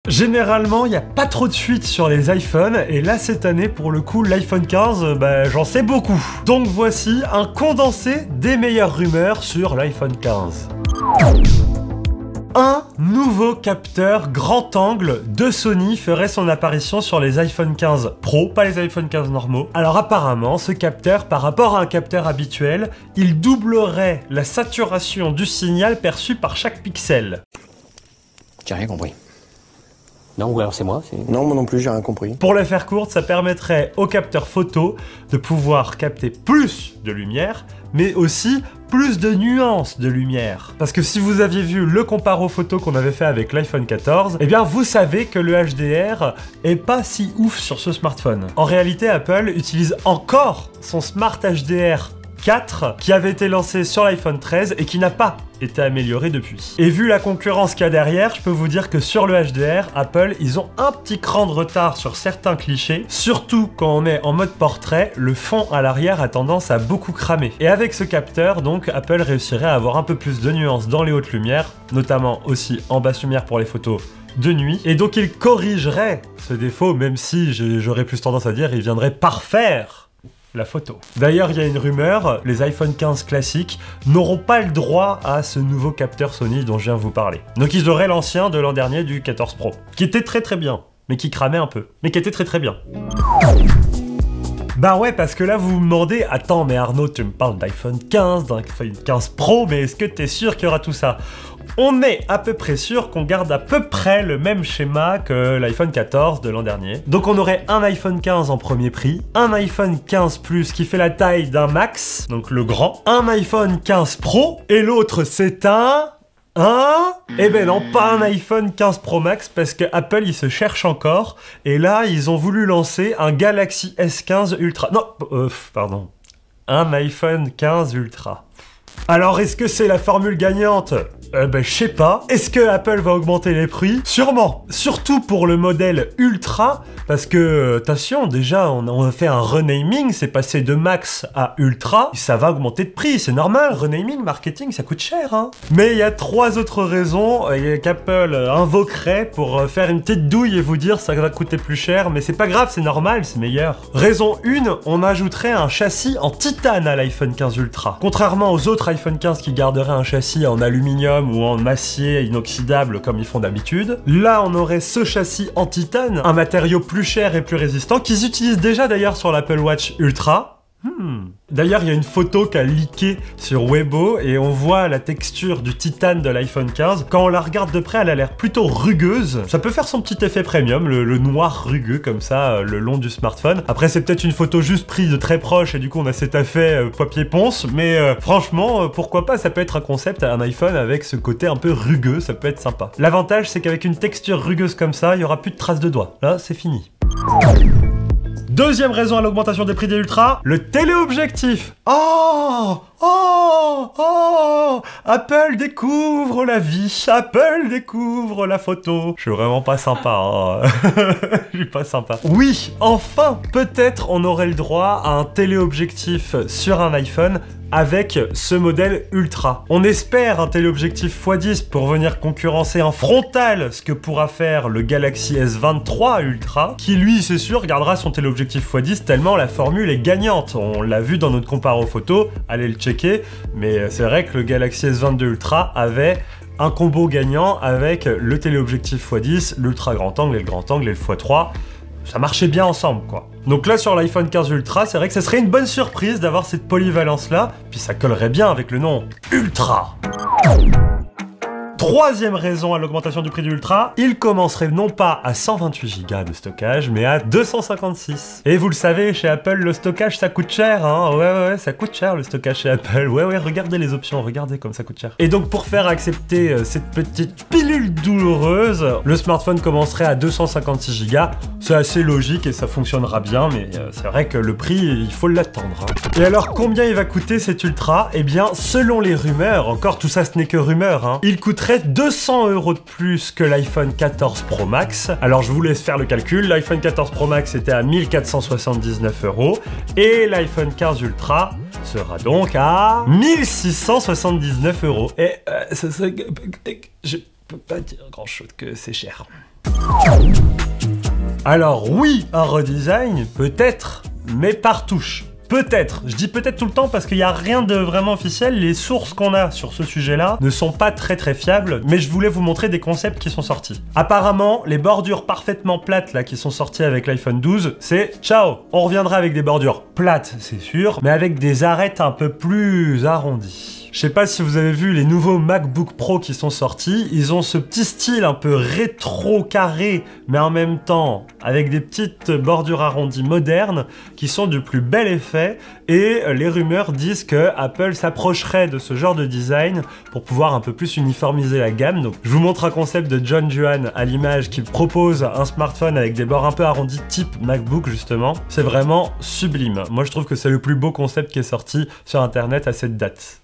Généralement, il n'y a pas trop de fuites sur les iPhones, et là cette année, pour le coup, l'iPhone 15, j'en sais beaucoup. Donc voici un condensé des meilleures rumeurs sur l'iPhone 15. Un nouveau capteur grand angle de Sony ferait son apparition sur les iPhone 15 Pro, pas les iPhone 15 normaux. Alors apparemment, ce capteur, par rapport à un capteur habituel, il doublerait la saturation du signal perçu par chaque pixel. J'ai rien compris. Non, ou alors c'est moi? Non, moi non plus, j'ai rien compris. Pour la faire courte, ça permettrait au capteur photo de pouvoir capter plus de lumière, mais aussi plus de nuances de lumière. Parce que si vous aviez vu le comparo photo qu'on avait fait avec l'iPhone 14, eh bien vous savez que le HDR est pas si ouf sur ce smartphone. En réalité, Apple utilise encore son Smart HDR 4 qui avait été lancé sur l'iPhone 13 et qui n'a pas été amélioré depuis. Et vu la concurrence qu'il y a derrière, je peux vous dire que sur le HDR, Apple, ils ont un petit cran de retard sur certains clichés, surtout quand on est en mode portrait, le fond à l'arrière a tendance à beaucoup cramer. Et avec ce capteur, donc, Apple réussirait à avoir un peu plus de nuances dans les hautes lumières, notamment aussi en basse lumière pour les photos de nuit, et donc il corrigerait ce défaut, même si j'aurais plus tendance à dire il viendrait parfaire la photo. D'ailleurs, il y a une rumeur, les iPhone 15 classiques n'auront pas le droit à ce nouveau capteur Sony dont je viens de vous parler. Donc ils auraient l'ancien de l'an dernier du 14 Pro, qui était très bien, mais qui cramait un peu, mais qui était très bien. Bah ouais, parce que là vous vous demandez, attends mais Arnaud, tu me parles d'iPhone 15, d'iPhone 15 Pro, mais est-ce que t'es sûr qu'il y aura tout ça? On est à peu près sûr qu'on garde à peu près le même schéma que l'iPhone 14 de l'an dernier. Donc on aurait un iPhone 15 en premier prix, un iPhone 15 Plus qui fait la taille d'un Max, donc le grand, un iPhone 15 Pro, et l'autre c'est un... Eh ben non, pas un iPhone 15 Pro Max, parce que Apple il se cherche encore, et là ils ont voulu lancer un Galaxy S15 Ultra. Non, pardon. Un iPhone 15 Ultra. Alors est-ce que c'est la formule gagnante? Je sais pas. Est-ce que Apple va augmenter les prix? Sûrement. Surtout pour le modèle Ultra, parce que, attention, déjà, on a fait un renaming, c'est passé de Max à Ultra, ça va augmenter de prix, c'est normal, renaming, marketing, ça coûte cher, hein. Mais il y a 3 autres raisons qu'Apple invoquerait pour faire une petite douille et vous dire ça va coûter plus cher, mais c'est pas grave, c'est normal, c'est meilleur. Raison 1, on ajouterait un châssis en titane à l'iPhone 15 Ultra. Contrairement aux autres iPhone 15 qui garderaient un châssis en aluminium ou en acier inoxydable comme ils font d'habitude. Là, on aurait ce châssis en titane, un matériau plus cher et plus résistant, qu'ils utilisent déjà d'ailleurs sur l'Apple Watch Ultra. D'ailleurs, il y a une photo qui a leaké sur Weibo et on voit la texture du titane de l'iPhone 15. Quand on la regarde de près, elle a l'air plutôt rugueuse. Ça peut faire son petit effet premium, le noir rugueux comme ça, le long du smartphone. Après, c'est peut-être une photo juste prise de très proche et du coup, on a cet effet papier ponce. Mais franchement, pourquoi pas, ça peut être un concept à un iPhone avec ce côté un peu rugueux, ça peut être sympa. L'avantage, c'est qu'avec une texture rugueuse comme ça, il n'y aura plus de traces de doigts. Là, c'est fini. Deuxième raison à l'augmentation des prix des Ultra, le téléobjectif. Apple découvre la vie, Apple découvre la photo. Je suis vraiment pas sympa, hein. Je suis pas sympa. Oui, enfin, peut-être on aurait le droit à un téléobjectif sur un iPhone avec ce modèle Ultra. On espère un téléobjectif x10 pour venir concurrencer en frontal ce que pourra faire le Galaxy S23 Ultra, qui lui, c'est sûr, gardera son téléobjectif x10 tellement la formule est gagnante. On l'a vu dans notre comparo photo, allez le checker, mais c'est vrai que le Galaxy S22 Ultra avait un combo gagnant avec le téléobjectif x10, l'ultra grand angle et le grand angle et le x3. Ça marchait bien ensemble, quoi. Donc là, sur l'iPhone 15 Ultra, c'est vrai que ça serait une bonne surprise d'avoir cette polyvalence-là, puis ça collerait bien avec le nom Ultra. Troisième raison à l'augmentation du prix du Ultra, il commencerait non pas à 128 Go de stockage, mais à 256. Et vous le savez, chez Apple, le stockage ça coûte cher, hein. Ouais, ça coûte cher le stockage chez Apple. Ouais, regardez les options, regardez comme ça coûte cher. Et donc pour faire accepter cette petite pilule douloureuse, le smartphone commencerait à 256 Go. C'est assez logique et ça fonctionnera bien, mais c'est vrai que le prix, il faut l'attendre, hein. Et alors combien il va coûter cet Ultra? Eh bien, selon les rumeurs, encore tout ça ce n'est que rumeurs, hein, il coûterait 200 € de plus que l'iPhone 14 Pro Max. Alors je vous laisse faire le calcul, l'iPhone 14 Pro Max était à 1479 € et l'iPhone 15 Ultra sera donc à 1679 €. Et peux pas dire grand-chose que c'est cher. Alors oui, un redesign, peut-être, mais par touche. Peut-être, je dis peut-être tout le temps parce qu'il n'y a rien de vraiment officiel, les sources qu'on a sur ce sujet-là ne sont pas très fiables, mais je voulais vous montrer des concepts qui sont sortis. Apparemment, les bordures parfaitement plates là qui sont sorties avec l'iPhone 12, c'est ciao. On reviendra avec des bordures plates, c'est sûr, mais avec des arêtes un peu plus arrondies. Je sais pas si vous avez vu les nouveaux MacBook Pro qui sont sortis, ils ont ce petit style un peu rétro carré, mais en même temps avec des petites bordures arrondies modernes qui sont du plus bel effet, et les rumeurs disent que Apple s'approcherait de ce genre de design pour pouvoir un peu plus uniformiser la gamme. Donc je vous montre un concept de John Juan à l'image qui propose un smartphone avec des bords un peu arrondis type MacBook justement. C'est vraiment sublime. Moi je trouve que c'est le plus beau concept qui est sorti sur internet à cette date.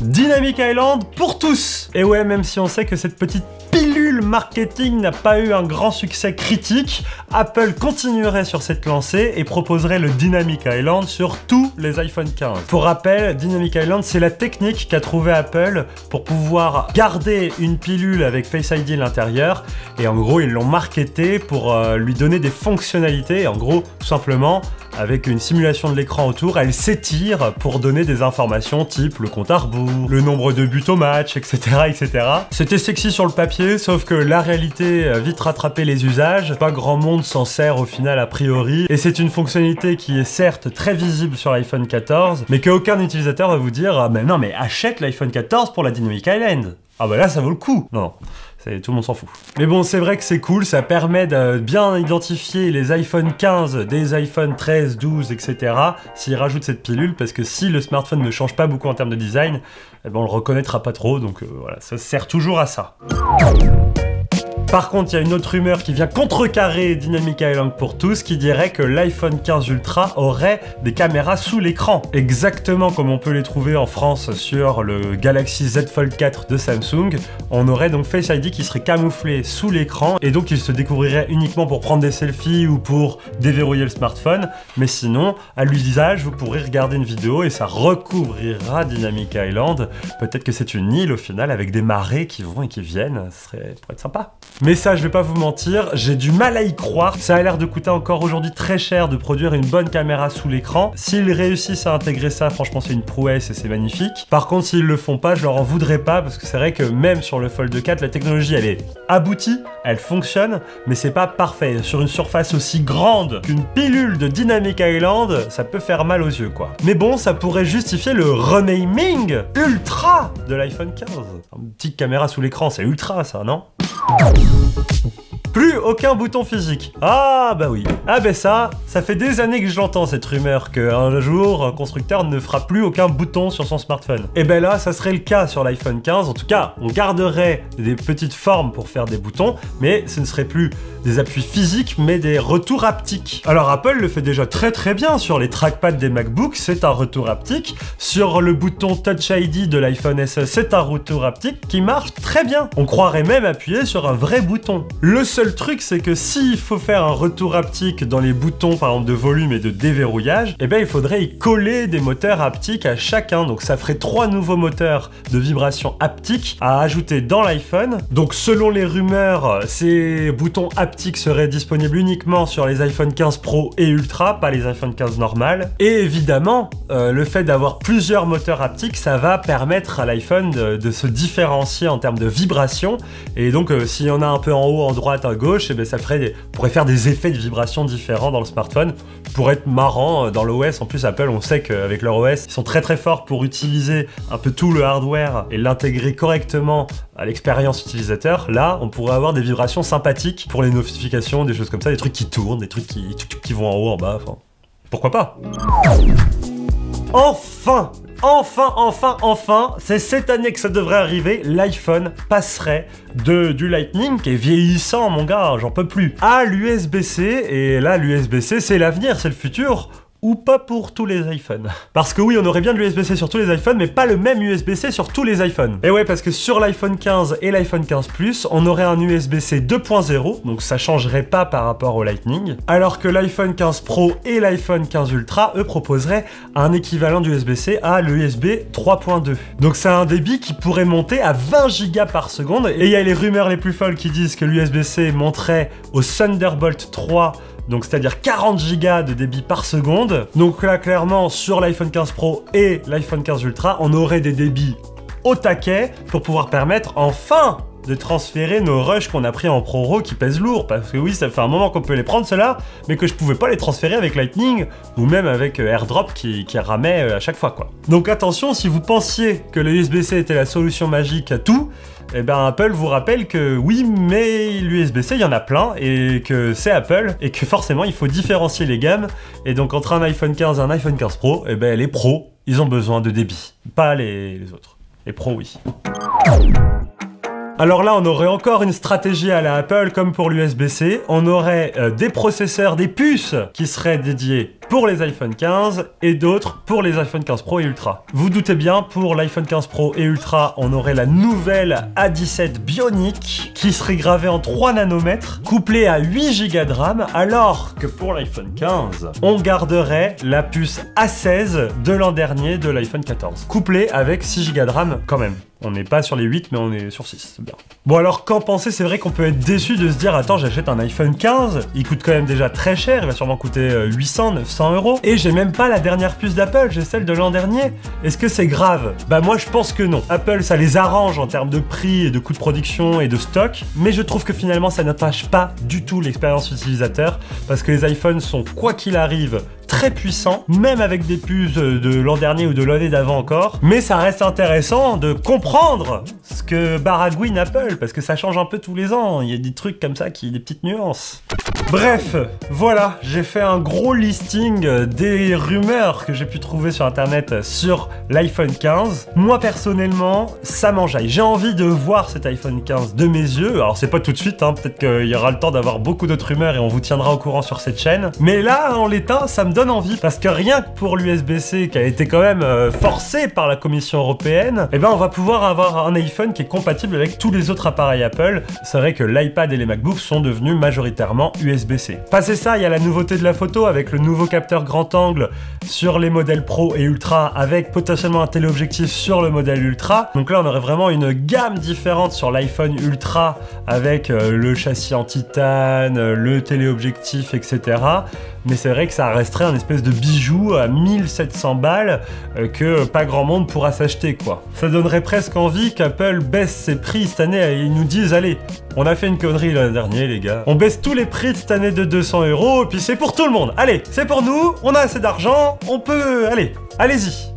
Dynamic Island pour tous! Et ouais, même si on sait que cette petite pilule marketing n'a pas eu un grand succès critique, Apple continuerait sur cette lancée et proposerait le Dynamic Island sur tous les iPhone 15. Pour rappel, Dynamic Island, c'est la technique qu'a trouvé Apple pour pouvoir garder une pilule avec Face ID à l'intérieur, et en gros, ils l'ont marketé pour lui donner des fonctionnalités, en gros, tout simplement, avec une simulation de l'écran autour, elle s'étire pour donner des informations type le compte à rebours, le nombre de buts au match, etc. etc. C'était sexy sur le papier, sauf que la réalité a vite rattrapé les usages, pas grand monde s'en sert au final a priori, et c'est une fonctionnalité qui est certes très visible sur l'iPhone 14, mais qu'aucun utilisateur va vous dire « Ah mais non mais achète l'iPhone 14 pour la Dynamic Island !» Ah bah là ça vaut le coup. Non. Tout le monde s'en fout. Mais bon, c'est vrai que c'est cool, ça permet de bien identifier les iPhone 15 des iPhone 13, 12, etc. s'ils rajoutent cette pilule, parce que si le smartphone ne change pas beaucoup en termes de design, eh ben on le reconnaîtra pas trop, donc voilà, ça sert toujours à ça. Par contre, il y a une autre rumeur qui vient contrecarrer Dynamic Island pour tous, qui dirait que l'iPhone 15 Ultra aurait des caméras sous l'écran. Exactement comme on peut les trouver en France sur le Galaxy Z Fold 4 de Samsung. On aurait donc Face ID qui serait camouflé sous l'écran, et donc il se découvrirait uniquement pour prendre des selfies ou pour déverrouiller le smartphone. Mais sinon, à l'usage, vous pourrez regarder une vidéo et ça recouvrira Dynamic Island. Peut-être que c'est une île au final avec des marées qui vont et qui viennent. Ça pourrait être sympa. Mais ça, je vais pas vous mentir, j'ai du mal à y croire. Ça a l'air de coûter encore aujourd'hui très cher de produire une bonne caméra sous l'écran. S'ils réussissent à intégrer ça, franchement, c'est une prouesse et c'est magnifique. Par contre, s'ils le font pas, je leur en voudrais pas, parce que c'est vrai que même sur le Fold 4, la technologie, elle est aboutie, elle fonctionne, mais c'est pas parfait. Sur une surface aussi grande qu'une pilule de Dynamic Island, ça peut faire mal aux yeux, quoi. Mais bon, ça pourrait justifier le renaming ultra de l'iPhone 15. Une petite caméra sous l'écran, c'est ultra, ça, non ? Plus aucun bouton physique. Ah bah oui. Ah bah ça fait des années que je l'entends cette rumeur qu'un jour un constructeur ne fera plus aucun bouton sur son smartphone. Et ben là ça serait le cas sur l'iPhone 15. En tout cas on garderait des petites formes pour faire des boutons, mais ce ne serait plus des appuis physiques mais des retours haptiques. Alors Apple le fait déjà très bien sur les trackpads des MacBooks, c'est un retour haptique. Sur le bouton Touch ID de l'iPhone SE, c'est un retour haptique qui marche très bien. On croirait même appuyer sur un vrai bouton. Le seul truc, c'est que s'il faut faire un retour haptique dans les boutons, par exemple de volume et de déverrouillage, eh bien il faudrait y coller des moteurs haptiques à chacun. Donc ça ferait 3 nouveaux moteurs de vibration haptique à ajouter dans l'iPhone. Donc selon les rumeurs, ces boutons haptiques seraient disponibles uniquement sur les iPhone 15 Pro et Ultra, pas les iPhone 15 normales. Et évidemment, le fait d'avoir plusieurs moteurs haptiques, ça va permettre à l'iPhone de se différencier en termes de vibration. Et donc s'il y en a un peu en haut, en droite, à gauche, et bien ça pourrait faire des effets de vibration différents dans le smartphone pour être marrant dans l'OS. En plus Apple, on sait qu'avec leur OS, ils sont très forts pour utiliser un peu tout le hardware et l'intégrer correctement à l'expérience utilisateur. Là, on pourrait avoir des vibrations sympathiques pour les notifications, des choses comme ça, des trucs qui tournent, des trucs qui vont en haut, en bas, enfin, pourquoi pas. Enfin, c'est cette année que ça devrait arriver, l'iPhone passerait du Lightning, qui est vieillissant mon gars, j'en peux plus, à l'USB-C, et là l'USB-C c'est l'avenir, c'est le futur, ou pas pour tous les iPhones. Parce que oui, on aurait bien de l'USB-C sur tous les iPhones, mais pas le même USB-C sur tous les iPhones. Et ouais, parce que sur l'iPhone 15 et l'iPhone 15 Plus, on aurait un USB-C 2.0, donc ça changerait pas par rapport au Lightning, alors que l'iPhone 15 Pro et l'iPhone 15 Ultra, eux, proposeraient un équivalent d'USB-C à l'USB 3.2. Donc c'est un débit qui pourrait monter à 20 Go par seconde, et il y a les rumeurs les plus folles qui disent que l'USB-C monterait au Thunderbolt 3, donc c'est-à-dire 40 Go de débit par seconde. Donc là, clairement, sur l'iPhone 15 Pro et l'iPhone 15 Ultra, on aurait des débits au taquet pour pouvoir permettre enfin de transférer nos rushs qu'on a pris en ProRAW qui pèsent lourd, parce que oui, ça fait un moment qu'on peut les prendre ceux-là, mais que je pouvais pas les transférer avec Lightning, ou même avec AirDrop qui ramait à chaque fois, quoi. Donc attention, si vous pensiez que le USB-C était la solution magique à tout, eh ben Apple vous rappelle que oui, mais l'USB-C, il y en a plein, et que c'est Apple, et que forcément, il faut différencier les gammes, et donc entre un iPhone 15 et un iPhone 15 Pro, eh ben les pros, ils ont besoin de débit, pas les autres. Les pros, oui. Alors là, on aurait encore une stratégie à la Apple comme pour l'USB-C. On aurait des processeurs, des puces qui seraient dédiés pour les iPhone 15 et d'autres pour les iPhone 15 Pro et Ultra. Vous doutez bien, pour l'iPhone 15 Pro et Ultra, on aurait la nouvelle A17 Bionic qui serait gravée en 3 nanomètres, couplée à 8 Go de RAM, alors que pour l'iPhone 15, on garderait la puce A16 de l'an dernier de l'iPhone 14, couplée avec 6 Go de RAM quand même. On n'est pas sur les 8, mais on est sur 6, c'est bien. Bon alors, qu'en penser? C'est vrai qu'on peut être déçu de se dire, attends, j'achète un iPhone 15, il coûte quand même déjà très cher, il va sûrement coûter 800, 900 euros, et j'ai même pas la dernière puce d'Apple, j'ai celle de l'an dernier. Est-ce que c'est grave? Bah moi je pense que non. Apple, ça les arrange en termes de prix et de coûts de production et de stock, mais je trouve que finalement ça n'attache pas du tout l'expérience utilisateur, parce que les iPhones sont, quoi qu'il arrive, très puissant, même avec des puces de l'an dernier ou de l'année d'avant encore. Mais ça reste intéressant de comprendre ce que baragouine Apple, parce que ça change un peu tous les ans. Il y a des trucs comme ça, des petites nuances. Bref, voilà, j'ai fait un gros listing des rumeurs que j'ai pu trouver sur internet sur l'iPhone 15. Moi personnellement, ça m'enjaille. J'ai envie de voir cet iPhone 15 de mes yeux. Alors c'est pas tout de suite, hein. Peut-être qu'il y aura le temps d'avoir beaucoup d'autres rumeurs et on vous tiendra au courant sur cette chaîne. Mais là, en l'état, ça me donne envie, parce que rien que pour l'USB-C qui a été quand même forcé par la Commission européenne, eh ben on va pouvoir avoir un iPhone qui est compatible avec tous les autres appareils Apple. C'est vrai que l'iPad et les MacBooks sont devenus majoritairement USB-C. Passé ça, il y a la nouveauté de la photo avec le nouveau capteur grand angle sur les modèles Pro et Ultra, avec potentiellement un téléobjectif sur le modèle Ultra. Donc là, on aurait vraiment une gamme différente sur l'iPhone Ultra avec le châssis en titane, le téléobjectif, etc. Mais c'est vrai que ça resterait un espèce de bijou à 1700 balles que pas grand monde pourra s'acheter, quoi. Ça donnerait presque envie qu'Apple baisse ses prix cette année et ils nous disent, allez, on a fait une connerie l'an dernier, les gars. On baisse tous les prix de cette année de 200 €, et puis c'est pour tout le monde. Allez, c'est pour nous, on a assez d'argent, on peut... Allez, allez-y.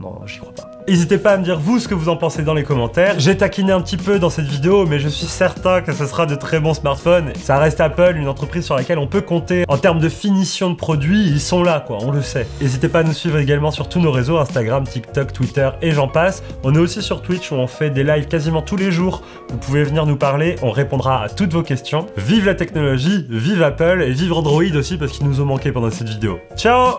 Non, j'y crois pas. N'hésitez pas à me dire vous ce que vous en pensez dans les commentaires. J'ai taquiné un petit peu dans cette vidéo, mais je suis certain que ce sera de très bons smartphones. Ça reste Apple, une entreprise sur laquelle on peut compter en termes de finition de produits. Ils sont là, quoi, on le sait. N'hésitez pas à nous suivre également sur tous nos réseaux, Instagram, TikTok, Twitter et j'en passe. On est aussi sur Twitch où on fait des lives quasiment tous les jours. Vous pouvez venir nous parler, on répondra à toutes vos questions. Vive la technologie, vive Apple et vive Android aussi parce qu'ils nous ont manqué pendant cette vidéo. Ciao!